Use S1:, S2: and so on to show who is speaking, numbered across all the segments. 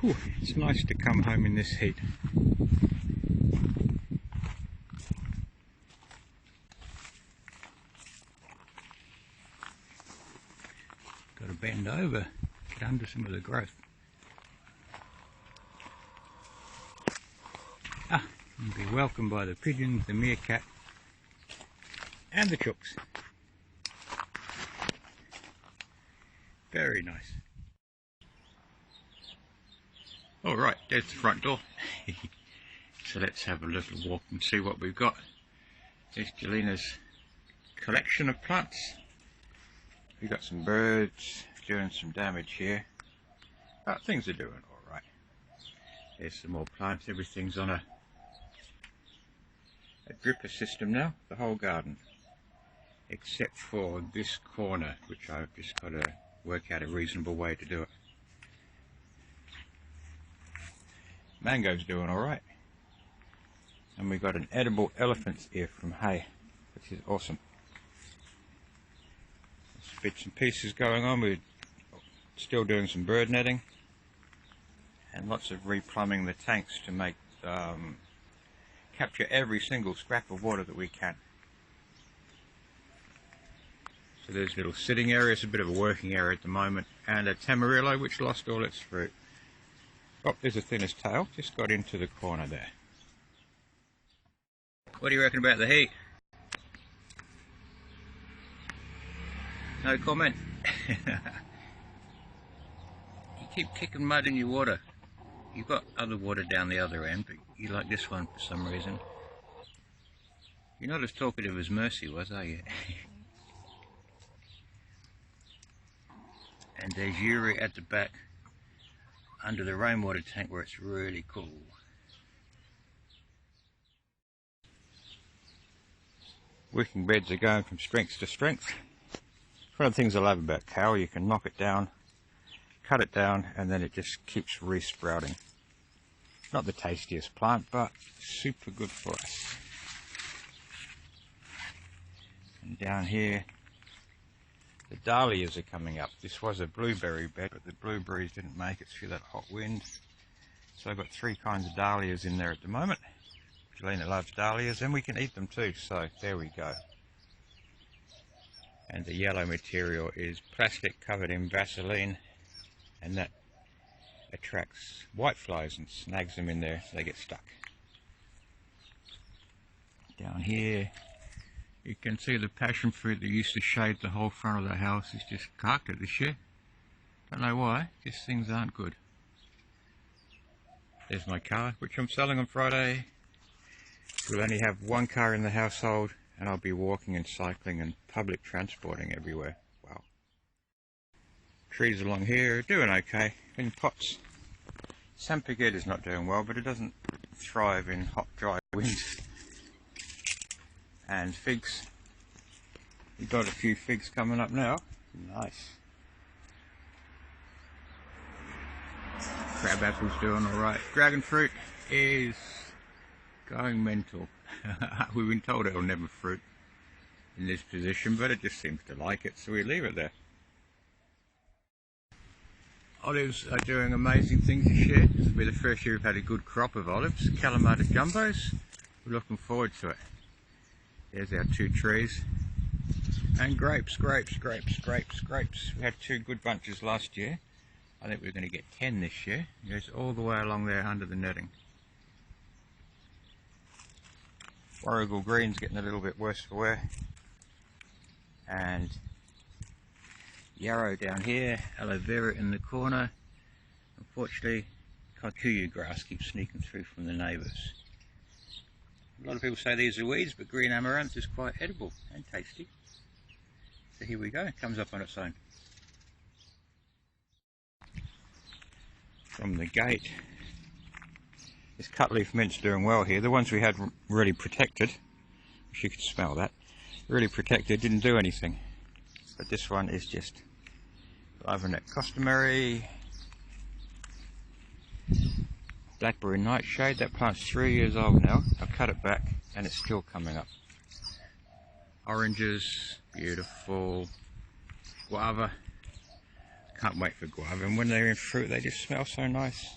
S1: Whew, it's nice to come home in this heat. Got to bend over, get under some of the growth. And be welcomed by the pigeons, the meerkat and the chooks. Very nice. Alright, there's the front door. So let's have a little walk and see what we've got. There's Jelina's collection of plants. We've got some birds doing some damage here, but things are doing alright. There's some more plants. Everything's on a dripper system now, the whole garden, except for this corner, which I've just got to work out a reasonable way to do it. Mango's doing alright, and we got an edible elephant's ear from hay, which is awesome. There's bits and pieces going on. We're still doing some bird netting and lots of replumbing the tanks to make capture every single scrap of water that we can. So there's little sitting areas, a bit of a working area at the moment, and a tamarillo which lost all its fruit. Oh, there's a thinner's tail, just got into the corner there. What do you reckon about the heat? No comment? You keep kicking mud in your water. You've got other water down the other end, but you like this one for some reason. You're not as talkative as Mercy was, are you? And there's Yuri at the back, under the rainwater tank where it's really cool. Working beds are going from strength to strength. One of the things I love about kale, you can knock it down, cut it down, and then it just keeps re-sprouting. Not the tastiest plant, but super good for us. And down here, the dahlias are coming up. This was a blueberry bed, but the blueberries didn't make it through that hot wind. So I've got 3 kinds of dahlias in there at the moment. Jelina loves dahlias, and we can eat them too, so there we go. And the yellow material is plastic covered in Vaseline, and that attracts whiteflies and snags them in there so they get stuck. Down here you can see the passion fruit that used to shade the whole front of the house is just carked it this year. Don't know why, just things aren't good. There's my car, which I'm selling on Friday. We'll only have 1 car in the household, and I'll be walking and cycling and public transporting everywhere. Wow. Trees along here are doing okay in pots. Centigrade is not doing well, but it doesn't thrive in hot, dry winds. And figs. We've got a few figs coming up now. Nice. Crab apple's doing alright. Dragon fruit is going mental. We've been told it'll never fruit in this position, but it just seems to like it, so we leave it there. Olives are doing amazing things this year. This will be the first year we've had a good crop of olives. Kalamata jumbos. We're looking forward to it. There's our 2 trees. And grapes. We had 2 good bunches last year. I think we're going to get 10 this year. It goes all the way along there under the netting. Warrigal green's getting a little bit worse for wear. And yarrow down here, aloe vera in the corner. Unfortunately, kikuyu grass keeps sneaking through from the neighbours. A lot of people say these are weeds, but green amaranth is quite edible and tasty. So here we go, it comes up on its own. From the gate, this cutleaf mint's doing well here. The ones we had really protected, wish you could smell that, really protected, didn't do anything. But this one is just loving it. Customary blackberry nightshade, that plant's 3 years old now. I've cut it back and it's still coming up. Oranges, beautiful. Guava, can't wait for guava, and when they're in fruit they just smell so nice.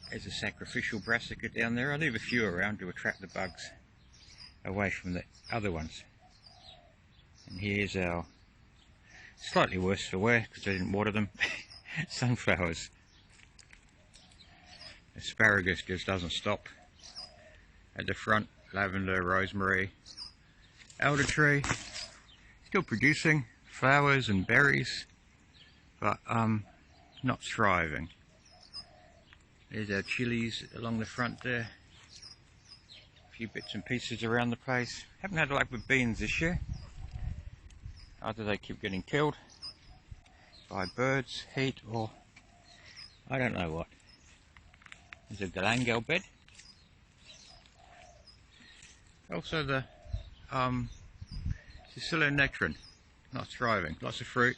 S1: There's a sacrificial brassica down there. I leave a few around to attract the bugs away from the other ones. And here's our slightly worse for wear because I didn't water them sunflowers. Asparagus just doesn't stop. At the front, lavender, rosemary, elder tree, still producing flowers and berries, but not thriving. There's our chilies along the front there. A few bits and pieces around the place. Haven't had luck with beans this year. Either they keep getting killed by birds, heat, or I don't know what. There's a galangal bed. Also the Sicilian nectarine, not thriving. Lots of fruit.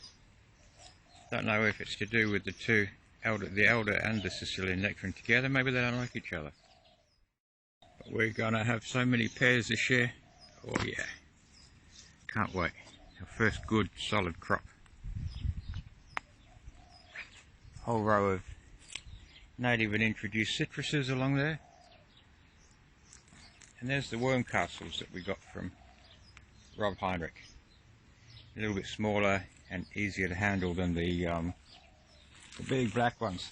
S1: Don't know if it's to do with the elder and the Sicilian nectarine together. Maybe they don't like each other. But we're gonna have so many pears this year. Oh yeah, can't wait. Our first good solid crop. Whole row of native and introduced citruses along there. And there's the worm castles that we got from Rob Heinrich. A little bit smaller and easier to handle than the big black ones.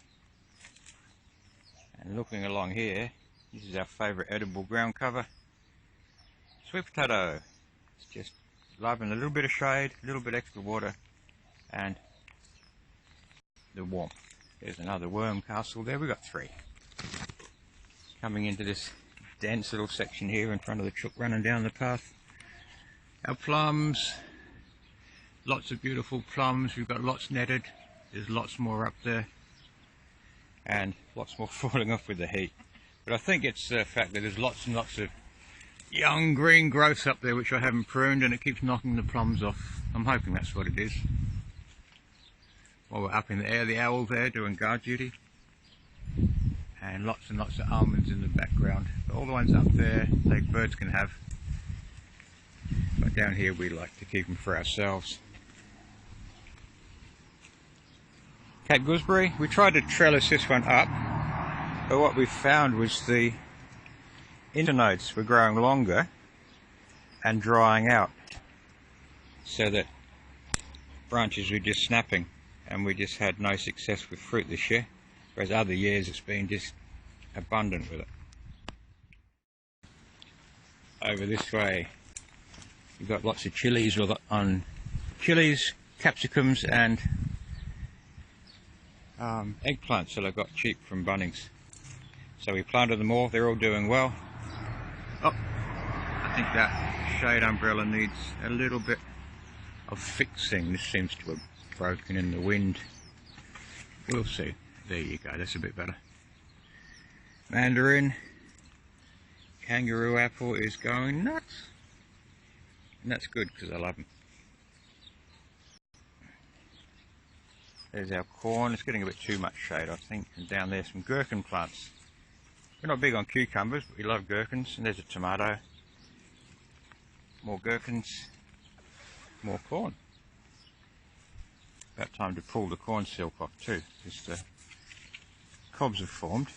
S1: And looking along here, this is our favourite edible ground cover. Sweet potato. It's just loving a little bit of shade, a little bit extra water, and the warmth. There's another worm castle there. We've got 3. Coming into this dense little section here in front of the chook running down the path. Our plums. Lots of beautiful plums. We've got lots netted. There's lots more up there. And lots more falling off with the heat. But I think it's the fact that there's lots and lots of young green growths up there which I haven't pruned, and it keeps knocking the plums off. I'm hoping that's what it is. While we're up in the air, the owl there doing guard duty. And lots of almonds in the background. But all the ones up there, birds can have. But down here we like to keep them for ourselves. Cape gooseberry, we tried to trellis this one up, but what we found was the internodes were growing longer and drying out, so that branches were just snapping, and we just had no success with fruit this year, whereas other years it's been just abundant with it. Over this way we've got lots of chilies. We've got on chilies, capsicums and eggplants that I got cheap from Bunnings. So we planted them all. They're all doing well. Oh, I think that shade umbrella needs a little bit of fixing. This seems to have broken in the wind. We'll see. There you go, that's a bit better. Mandarin, kangaroo apple is going nuts. And that's good because I love them. There's our corn. It's getting a bit too much shade, I think. And down there some gherkin plants. We're not big on cucumbers, but we love gherkins. And there's a tomato. More gherkins. More corn. About time to pull the corn silk off too, because the cobs have formed.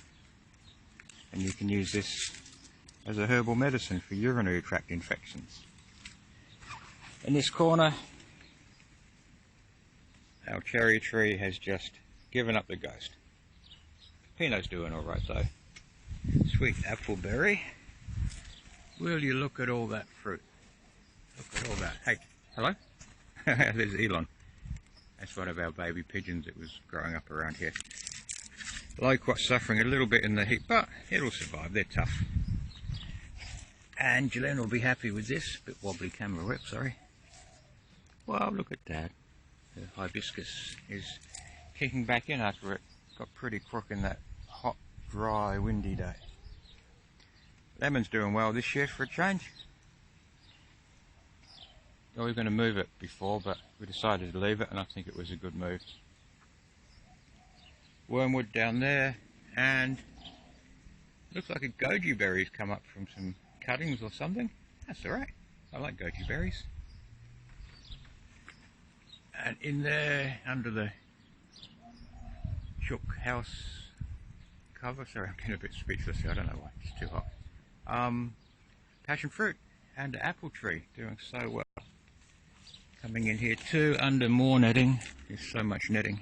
S1: And you can use this as a herbal medicine for urinary tract infections. In this corner, our cherry tree has just given up the ghost. Pinot's doing alright though. Sweet appleberry. Will you look at all that fruit? Look at all that. Hey, hello? There's Elon. That's one of our baby pigeons that was growing up around here. Loquat's suffering a little bit in the heat, but it'll survive. They're tough. And Gillian will be happy with this. Bit wobbly camera whip, sorry. Wow, look at that. The hibiscus is kicking back in after it got pretty crook in that hot, dry, windy day. Lemon's doing well this year for a change. We were going to move it before, but we decided to leave it, and I think it was a good move. Wormwood down there, and looks like a goji berry's come up from some cuttings or something. That's alright. I like goji berries. And in there, under the chook house cover. Sorry, I'm getting a bit speechless here. I don't know why. It's too hot. Passion fruit and the apple tree doing so well. Coming in here too under more netting. There's so much netting.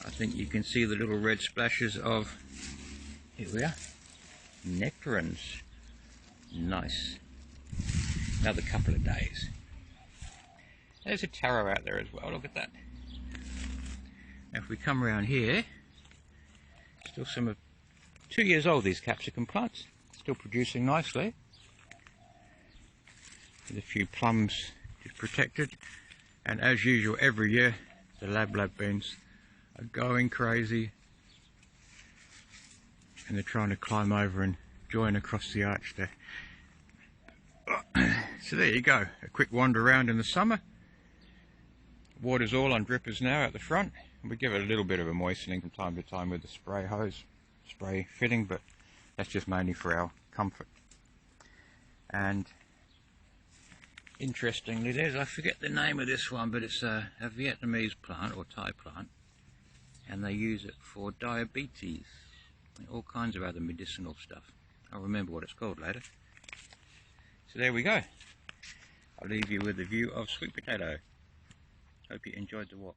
S1: I think you can see the little red splashes of, here we are, nectarines. Nice. Another couple of days. There's a taro out there as well, look at that. Now if we come around here, still some of 2 years old, these capsicum plants, still producing nicely. With a few plums protected, and as usual every year the lab beans are going crazy and they're trying to climb over and join across the arch there. So there you go, a quick wander around in the summer. Water's all on drippers now at the front, and we give it a little bit of a moistening from time to time with the spray fitting, but that's just mainly for our comfort. And interestingly, I forget the name of this one, but it's a Vietnamese plant or Thai plant, and they use it for diabetes and all kinds of other medicinal stuff. I'll remember what it's called later. So there we go. I'll leave you with a view of sweet potato. Hope you enjoyed the walk.